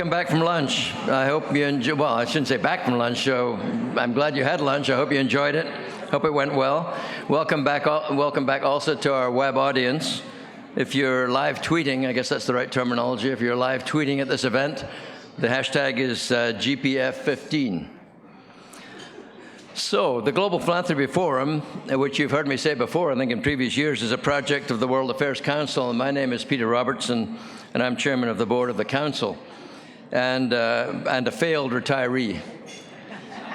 Welcome back from lunch. I hope you enjoy. Well, I shouldn't say back from lunch. So I'm glad you had lunch. I hope you enjoyed it. Hope it went well. Welcome back also to our web audience. If you're live tweeting, I guess that's the right terminology. If you're live tweeting at this event, the hashtag is GPF15. So the Global Philanthropy Forum, which you've heard me say before, I think in previous years, is a project of the World Affairs Council, and my name is Peter Robertson, and I'm chairman of the board of the council, and a failed retiree.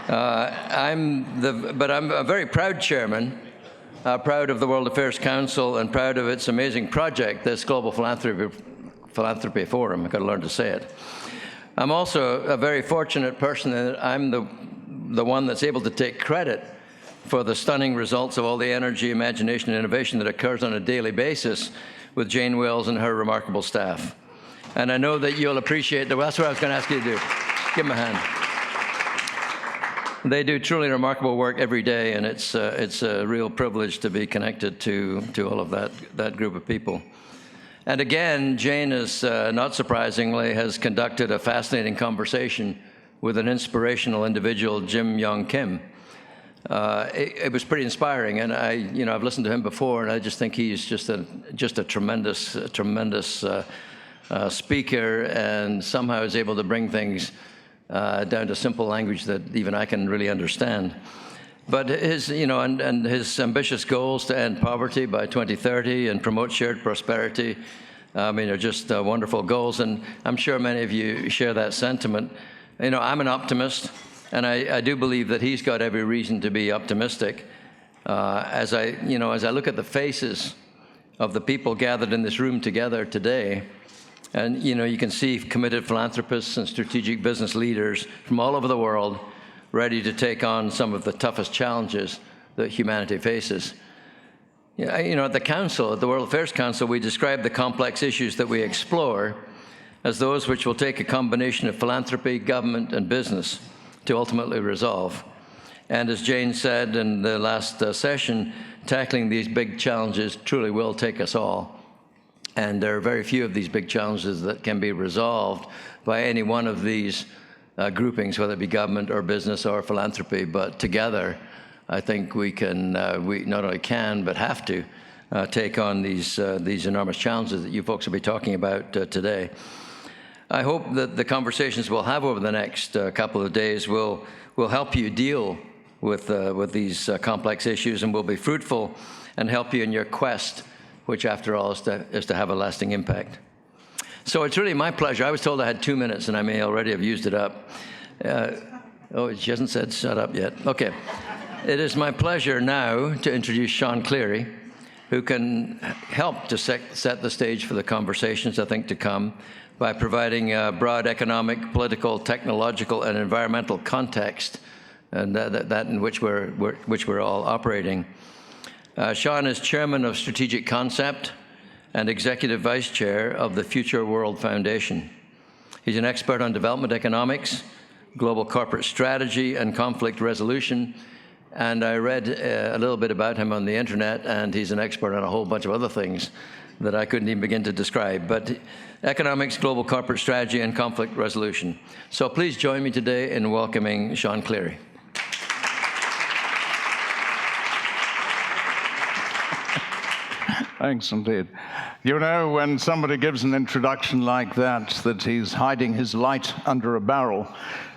But I'm a very proud chairman, proud of the World Affairs Council, and proud of its amazing project, this Global Philanthropy Forum. I've got to learn to say it. I'm also a very fortunate person in that I'm the one that's able to take credit for the stunning results of all the energy, imagination, and innovation that occurs on a daily basis with Jane Wells and her remarkable staff. And I know that you'll appreciate that. Well, that's what I was going to ask you to do. Give them a hand. They do truly remarkable work every day, and it's a real privilege to be connected to all of that group of people. And again, Jane is, not surprisingly, has conducted a fascinating conversation with an inspirational individual, Jim Yong Kim. It was pretty inspiring, and I've listened to him before, and I just think he's just a tremendous speaker, and somehow is able to bring things down to simple language that even I can really understand. But his, and his ambitious goals to end poverty by 2030 and promote shared prosperity, are just wonderful goals, and I'm sure many of you share that sentiment. I'm an optimist, and I do believe that he's got every reason to be optimistic. As I look at the faces of the people gathered in this room together today, and you can see committed philanthropists and strategic business leaders from all over the world ready to take on some of the toughest challenges that humanity faces. At the Council, at the World Affairs Council, we describe the complex issues that we explore as those which will take a combination of philanthropy, government, and business to ultimately resolve. And as Jane said in the last session, tackling these big challenges truly will take us all. And there are very few of these big challenges that can be resolved by any one of these groupings, whether it be government or business or philanthropy. But together, I think we can, we not only can, but have to take on these enormous challenges that you folks will be talking about today. I hope that the conversations we'll have over the next couple of days will help you deal with these complex issues and will be fruitful and help you in your quest, which after all is to have a lasting impact. So it's really my pleasure. I was told I had 2 minutes, and I may already have used it up. She hasn't said shut up yet. Okay. It is my pleasure now to introduce Seán Cleary, who can help to set the stage for the conversations, I think, to come by providing a broad economic, political, technological, and environmental context, and that in which we're all operating. Seán is chairman of Strategic Concept and executive vice chair of the Future World Foundation. He's an expert on development economics, global corporate strategy, and conflict resolution. And I read a little bit about him on the internet, and he's an expert on a whole bunch of other things that I couldn't even begin to describe. But economics, global corporate strategy, and conflict resolution. So please join me today in welcoming Seán Cleary. Thanks indeed. When somebody gives an introduction like that he's hiding his light under a barrel,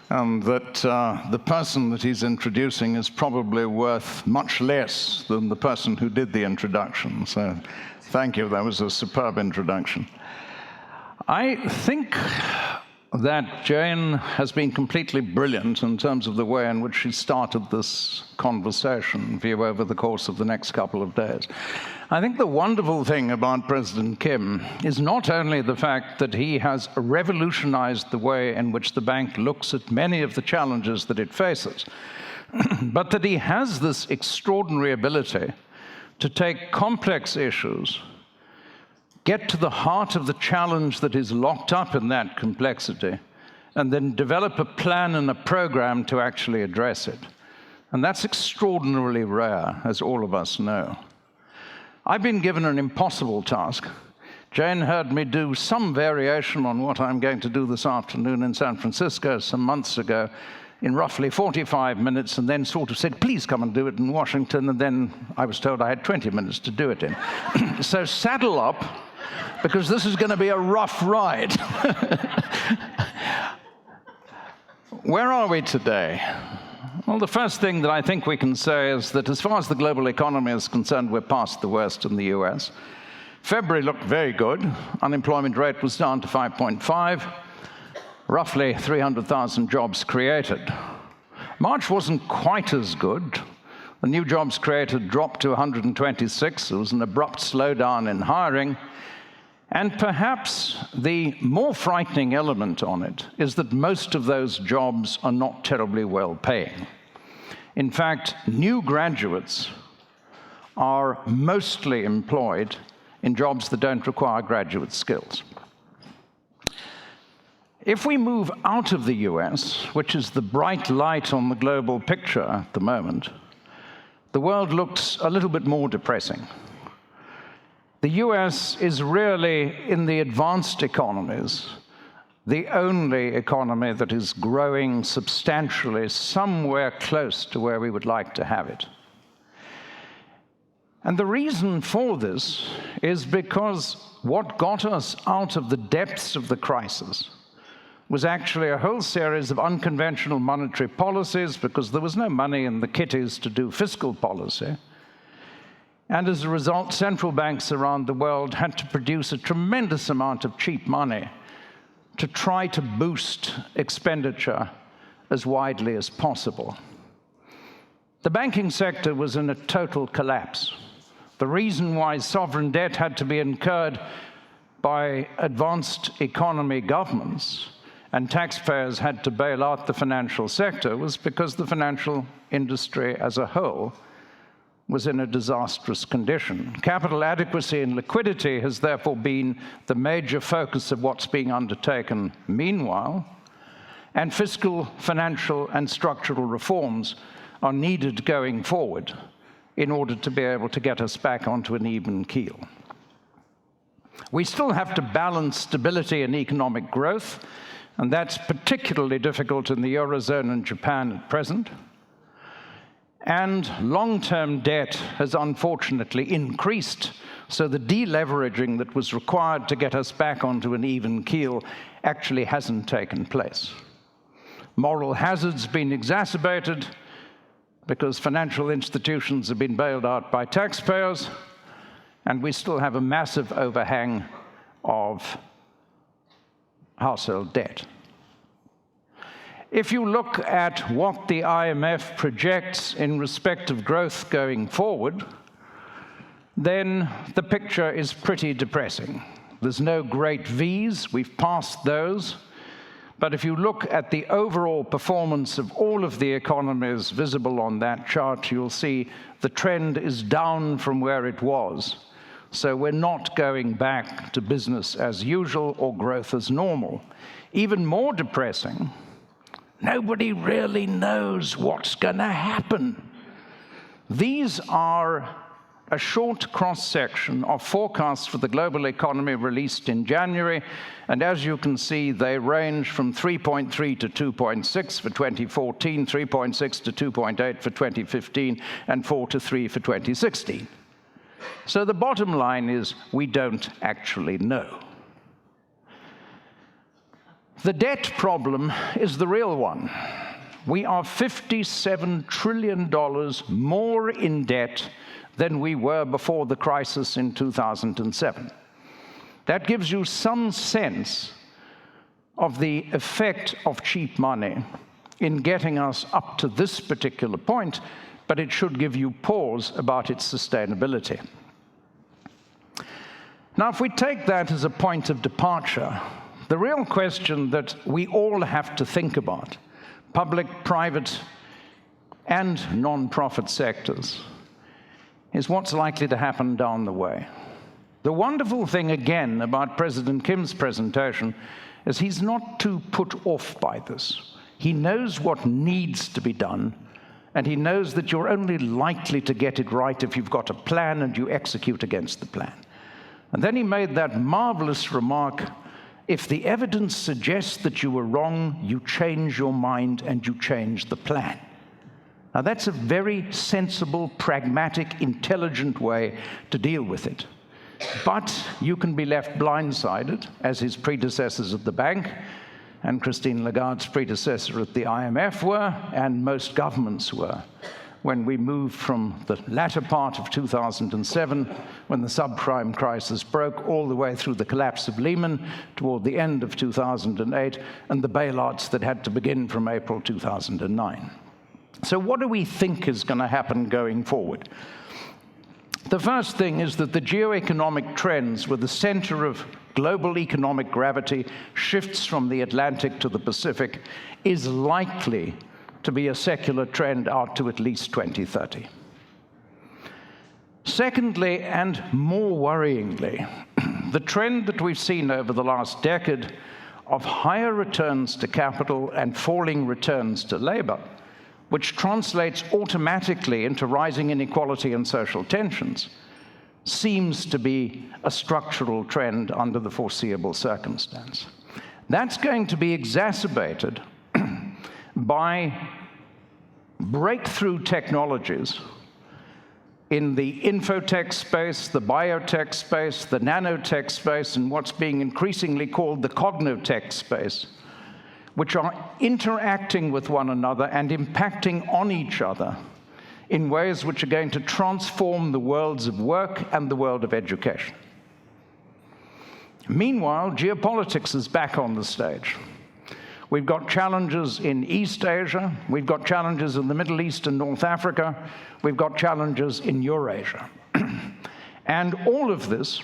and that the person that he's introducing is probably worth much less than the person who did the introduction. So thank you, that was a superb introduction. I think that Jane has been completely brilliant in terms of the way in which she started this conversation for you over the course of the next couple of days. I think the wonderful thing about President Kim is not only the fact that he has revolutionized the way in which the bank looks at many of the challenges that it faces, but that he has this extraordinary ability to take complex issues, get to the heart of the challenge that is locked up in that complexity, and then develop a plan and a program to actually address it. And that's extraordinarily rare, as all of us know. I've been given an impossible task Jane heard me do some variation on what I'm going to do this afternoon in San Francisco some months ago in roughly 45 minutes, and then sort of said, please come and do it in Washington, and then I was told I had 20 minutes to do it in. So saddle up, because this is going to be a rough ride. Where are we today? Well, the first thing that I think we can say is that as far as the global economy is concerned, we're past the worst in the US. February looked very good. Unemployment rate was down to 5.5, roughly 300,000 jobs created. March wasn't quite as good. The new jobs created dropped to 126. There was an abrupt slowdown in hiring. And perhaps the more frightening element on it is that most of those jobs are not terribly well paying. In fact, new graduates are mostly employed in jobs that don't require graduate skills. If we move out of the US, which is the bright light on the global picture at the moment, the world looks a little bit more depressing. The US is really, in the advanced economies, the only economy that is growing substantially somewhere close to where we would like to have it. And the reason for this is because what got us out of the depths of the crisis was actually a whole series of unconventional monetary policies, because there was no money in the kitties to do fiscal policy. And as a result, central banks around the world had to produce a tremendous amount of cheap money to try to boost expenditure as widely as possible. The banking sector was in a total collapse. The reason why sovereign debt had to be incurred by advanced economy governments and taxpayers had to bail out the financial sector was because the financial industry as a whole was in a disastrous condition. Capital adequacy and liquidity has therefore been the major focus of what's being undertaken meanwhile, and fiscal, financial, and structural reforms are needed going forward in order to be able to get us back onto an even keel. We still have to balance stability and economic growth, and that's particularly difficult in the Eurozone and Japan at present. And long-term debt has unfortunately increased, so the deleveraging that was required to get us back onto an even keel actually hasn't taken place. Moral hazard's been exacerbated because financial institutions have been bailed out by taxpayers, and we still have a massive overhang of household debt. If you look at what the IMF projects in respect of growth going forward, then the picture is pretty depressing. There's no great V's, we've passed those. But if you look at the overall performance of all of the economies visible on that chart, you'll see the trend is down from where it was. So we're not going back to business as usual or growth as normal. Even more depressing, nobody really knows what's going to happen. These are a short cross-section of forecasts for the global economy released in January, and as you can see, they range from 3.3 to 2.6 for 2014, 3.6 to 2.8 for 2015, and 4 to 3 for 2016. So the bottom line is we don't actually know. The debt problem is the real one. We are $57 trillion more in debt than we were before the crisis in 2007. That gives you some sense of the effect of cheap money in getting us up to this particular point, but it should give you pause about its sustainability. Now, if we take that as a point of departure, the real question that we all have to think about, public, private, and non-profit sectors, is what's likely to happen down the way. The wonderful thing, again, about President Kim's presentation is he's not too put off by this. He knows what needs to be done, and he knows that you're only likely to get it right if you've got a plan and you execute against the plan. And then he made that marvelous remark, if the evidence suggests that you were wrong, you change your mind and you change the plan. Now that's a very sensible, pragmatic, intelligent way to deal with it. But you can be left blindsided, as his predecessors at the bank, and Christine Lagarde's predecessor at the IMF were, and most governments were, when we moved from the latter part of 2007, when the subprime crisis broke, all the way through the collapse of Lehman, toward the end of 2008, and the bailouts that had to begin from April 2009. So what do we think is going to happen going forward? The first thing is that the geoeconomic trends where the center of global economic gravity shifts from the Atlantic to the Pacific is likely to be a secular trend out to at least 2030. Secondly, and more worryingly, the trend that we've seen over the last decade of higher returns to capital and falling returns to labor, which translates automatically into rising inequality and social tensions, seems to be a structural trend under the foreseeable circumstance. That's going to be exacerbated by breakthrough technologies in the infotech space, the biotech space, the nanotech space, and what's being increasingly called the cognotech space, which are interacting with one another and impacting on each other in ways which are going to transform the worlds of work and the world of education. Meanwhile, geopolitics is back on the stage. We've got challenges in East Asia, we've got challenges in the Middle East and North Africa, we've got challenges in Eurasia. And all of this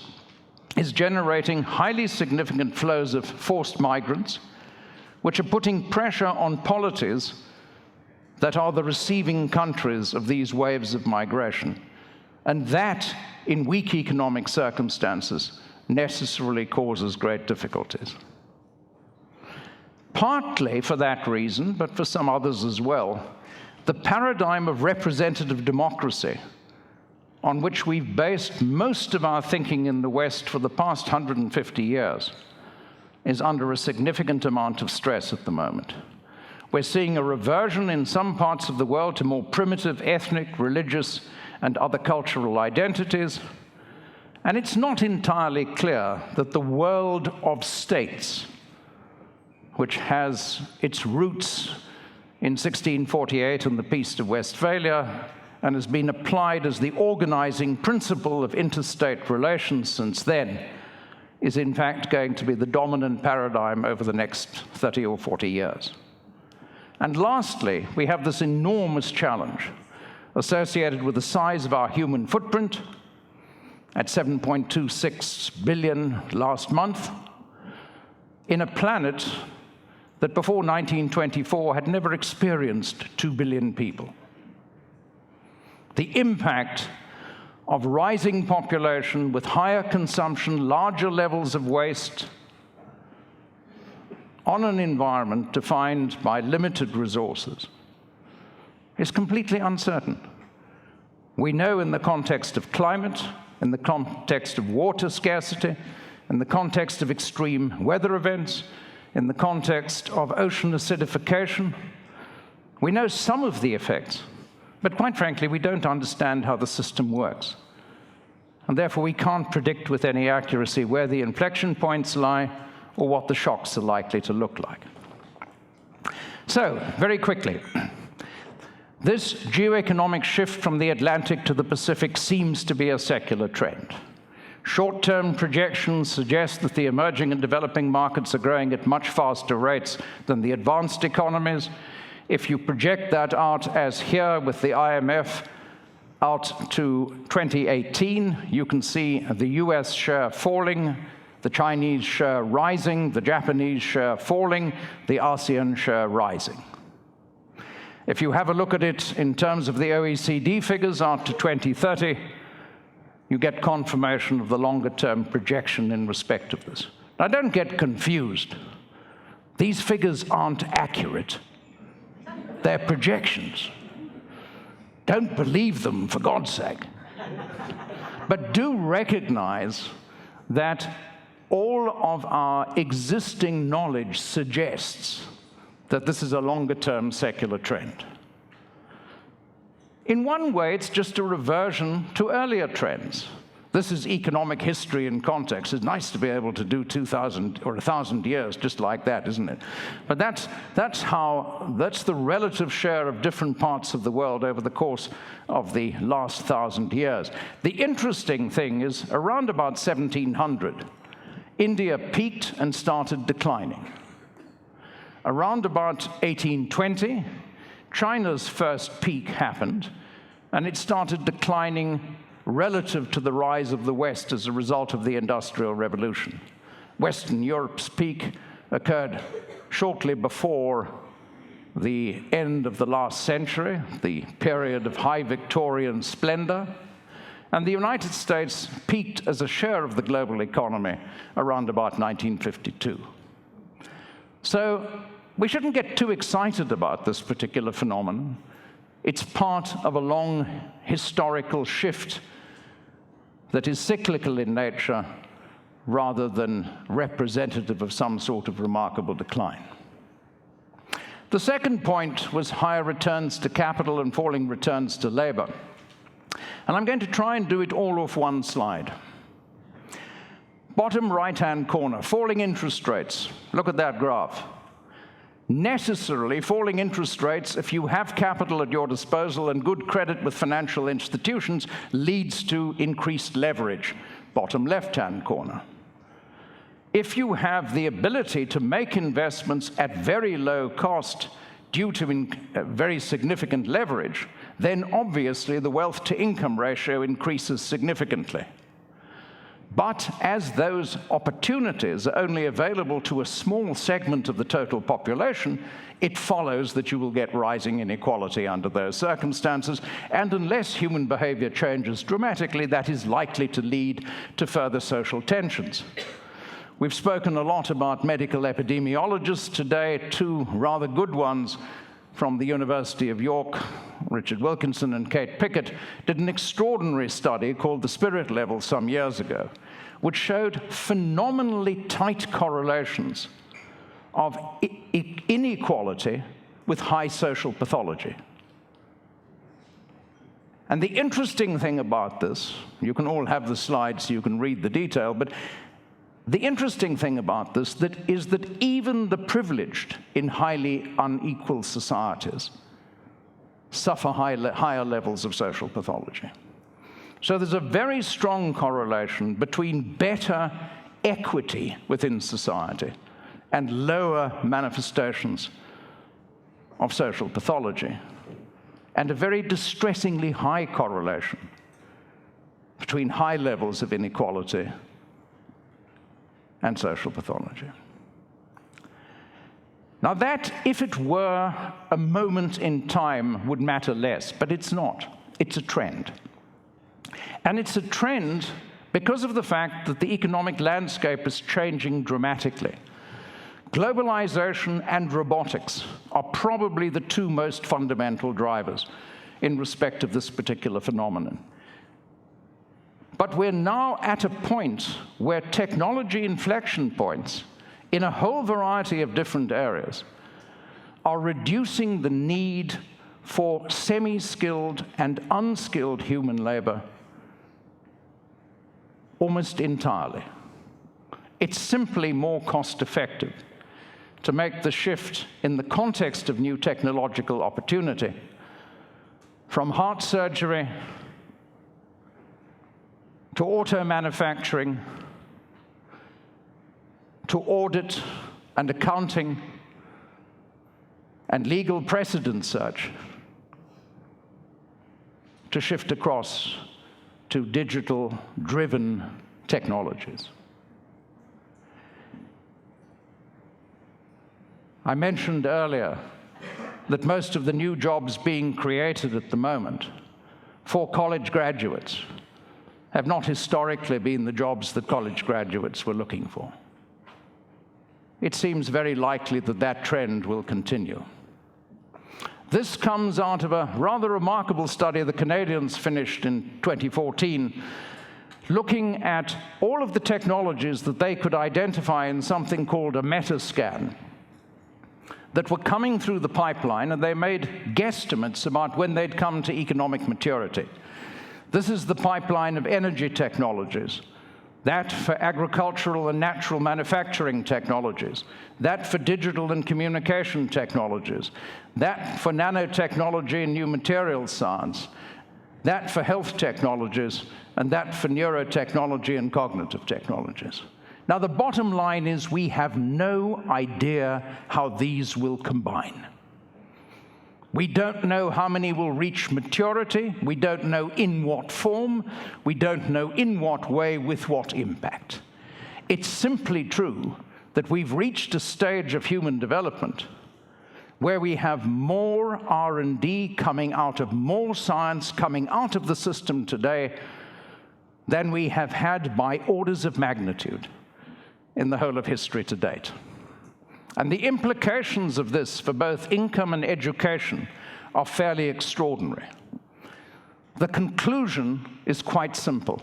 is generating highly significant flows of forced migrants, which are putting pressure on polities that are the receiving countries of these waves of migration. And that, in weak economic circumstances, necessarily causes great difficulties. Partly for that reason, but for some others as well, the paradigm of representative democracy on which we've based most of our thinking in the West for the past 150 years is under a significant amount of stress at the moment. We're seeing a reversion in some parts of the world to more primitive ethnic, religious, and other cultural identities. And it's not entirely clear that the world of states, which has its roots in 1648 and the Peace of Westphalia, and has been applied as the organizing principle of interstate relations since then, is in fact going to be the dominant paradigm over the next 30 or 40 years. And lastly, we have this enormous challenge associated with the size of our human footprint at 7.26 billion last month, in a planet that before 1924 had never experienced 2 billion people. The impact of rising population with higher consumption, larger levels of waste on an environment defined by limited resources is completely uncertain. We know in the context of climate, in the context of water scarcity, in the context of extreme weather events, in the context of ocean acidification, we know some of the effects, but quite frankly, we don't understand how the system works. And therefore, we can't predict with any accuracy where the inflection points lie or what the shocks are likely to look like. So, very quickly, this geoeconomic shift from the Atlantic to the Pacific seems to be a secular trend. Short-term projections suggest that the emerging and developing markets are growing at much faster rates than the advanced economies. If you project that out as here with the IMF out to 2018, you can see the US share falling, the Chinese share rising, the Japanese share falling, the ASEAN share rising. If you have a look at it in terms of the OECD figures out to 2030, you get confirmation of the longer-term projection in respect of this. Now, don't get confused. These figures aren't accurate. They're projections. Don't believe them, for God's sake. But do recognize that all of our existing knowledge suggests that this is a longer-term secular trend. In one way, it's just a reversion to earlier trends. This is economic history in context. It's nice to be able to do 2,000 or 1,000 years just like that, isn't it? But that's the relative share of different parts of the world over the course of the last 1,000 years. The interesting thing is, around about 1700, India peaked and started declining. Around about 1820, China's first peak happened, and it started declining relative to the rise of the West as a result of the Industrial Revolution. Western Europe's peak occurred shortly before the end of the last century, the period of high Victorian splendor, and the United States peaked as a share of the global economy around about 1952. So we shouldn't get too excited about this particular phenomenon. It's part of a long historical shift that is cyclical in nature rather than representative of some sort of remarkable decline. The second point was higher returns to capital and falling returns to labor. And I'm going to try and do it all off one slide. Bottom right-hand corner, falling interest rates. Look at that graph. Necessarily, falling interest rates, if you have capital at your disposal and good credit with financial institutions, leads to increased leverage. Bottom left-hand corner. If you have the ability to make investments at very low cost due to very significant leverage, then obviously the wealth-to-income ratio increases significantly. But as those opportunities are only available to a small segment of the total population, it follows that you will get rising inequality under those circumstances, and unless human behavior changes dramatically, that is likely to lead to further social tensions. We've spoken a lot about medical epidemiologists today. Two rather good ones from the University of York, Richard Wilkinson and Kate Pickett, did an extraordinary study called The Spirit Level some years ago, which showed phenomenally tight correlations of inequality with high social pathology. And the interesting thing about this, you can all have the slides so you can read the detail, but the interesting thing about this is that even the privileged in highly unequal societies suffer higher levels of social pathology. So there's a very strong correlation between better equity within society and lower manifestations of social pathology, and a very distressingly high correlation between high levels of inequality and social pathology. Now that, if it were a moment in time, would matter less, but it's not. It's a trend. And it's a trend because of the fact that the economic landscape is changing dramatically. Globalization and robotics are probably the two most fundamental drivers in respect of this particular phenomenon. But we're now at a point where technology inflection points in a whole variety of different areas are reducing the need for semi-skilled and unskilled human labor almost entirely. It's simply more cost-effective to make the shift in the context of new technological opportunity from heart surgery to auto manufacturing, to audit and accounting and legal precedent search, to shift across to digital-driven technologies. I mentioned earlier that most of the new jobs being created at the moment for college graduates have not historically been the jobs that college graduates were looking for. It seems very likely that that trend will continue. This comes out of a rather remarkable study the Canadians finished in 2014, looking at all of the technologies that they could identify in something called a metascan that were coming through the pipeline, and they made guesstimates about when they'd come to economic maturity. This is the pipeline of energy technologies, that for agricultural and natural manufacturing technologies, that for digital and communication technologies, that for nanotechnology and new materials science, that for health technologies, and that for neurotechnology and cognitive technologies. Now, the bottom line is we have no idea how these will combine. We don't know how many will reach maturity. We don't know in what form. We don't know in what way, with what impact. It's simply true that we've reached a stage of human development where we have more R&D coming out of more science coming out of the system today than we have had by orders of magnitude in the whole of history to date. And the implications of this for both income and education are fairly extraordinary. The conclusion is quite simple.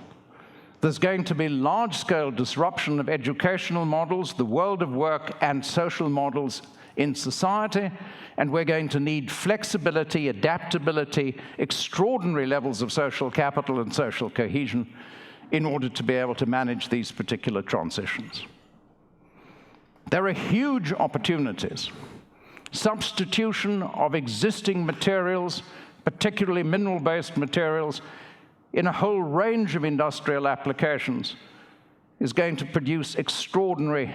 There's going to be large-scale disruption of educational models, the world of work, and social models in society, and we're going to need flexibility, adaptability, extraordinary levels of social capital and social cohesion in order to be able to manage these particular transitions. There are huge opportunities. Substitution of existing materials, particularly mineral-based materials, in a whole range of industrial applications is going to produce extraordinary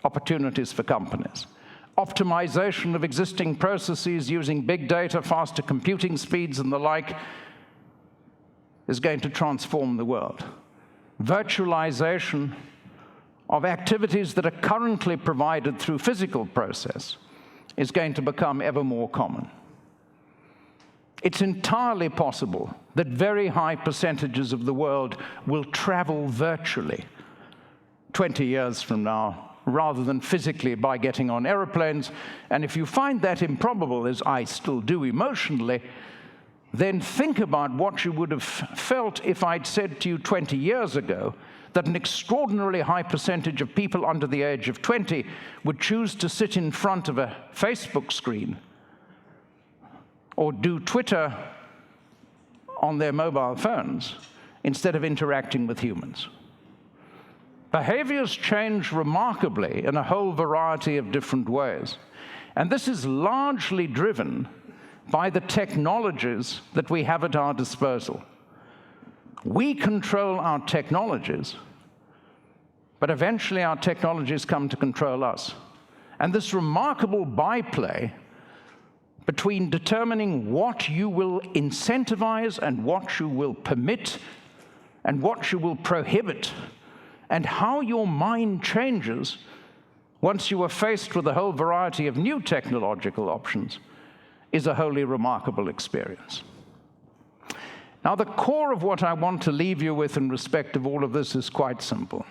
opportunities for companies. Optimization of existing processes using big data, faster computing speeds, and the like is going to transform the world. Virtualization of activities that are currently provided through physical process is going to become ever more common. It's entirely possible that very high percentages of the world will travel virtually 20 years from now, rather than physically by getting on airplanes. And if you find that improbable, as I still do emotionally, then think about what you would have felt if I'd said to you 20 years ago that an extraordinarily high percentage of people under the age of 20 would choose to sit in front of a Facebook screen or do Twitter on their mobile phones instead of interacting with humans. Behaviors change remarkably in a whole variety of different ways. And this is largely driven by the technologies that we have at our disposal. We control our technologies, but eventually our technologies come to control us. And this remarkable byplay between determining what you will incentivize and what you will permit and what you will prohibit, and how your mind changes once you are faced with a whole variety of new technological options, is a wholly remarkable experience. Now, the core of what I want to leave you with in respect of all of this is quite simple.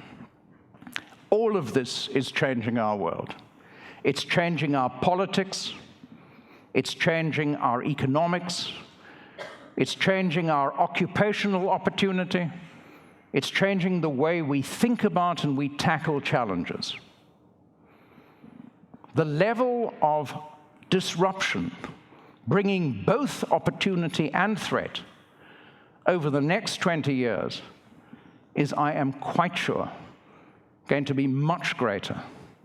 All of this is changing our world. It's changing our politics. It's changing our economics. It's changing our occupational opportunity. It's changing the way we think about and we tackle challenges. The level of disruption, bringing both opportunity and threat over the next 20 years, is, I am quite sure, going to be much greater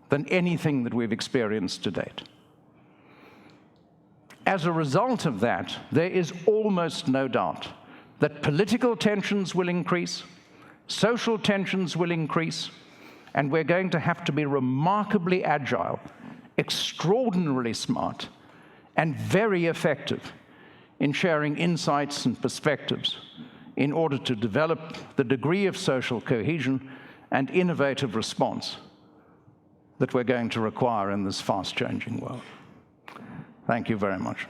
than anything that we've experienced to date. As a result of that, there is almost no doubt that political tensions will increase, social tensions will increase, and we're going to have to be remarkably agile, extraordinarily smart, and very effective in sharing insights and perspectives in order to develop the degree of social cohesion and innovative response that we're going to require in this fast-changing world. Thank you very much.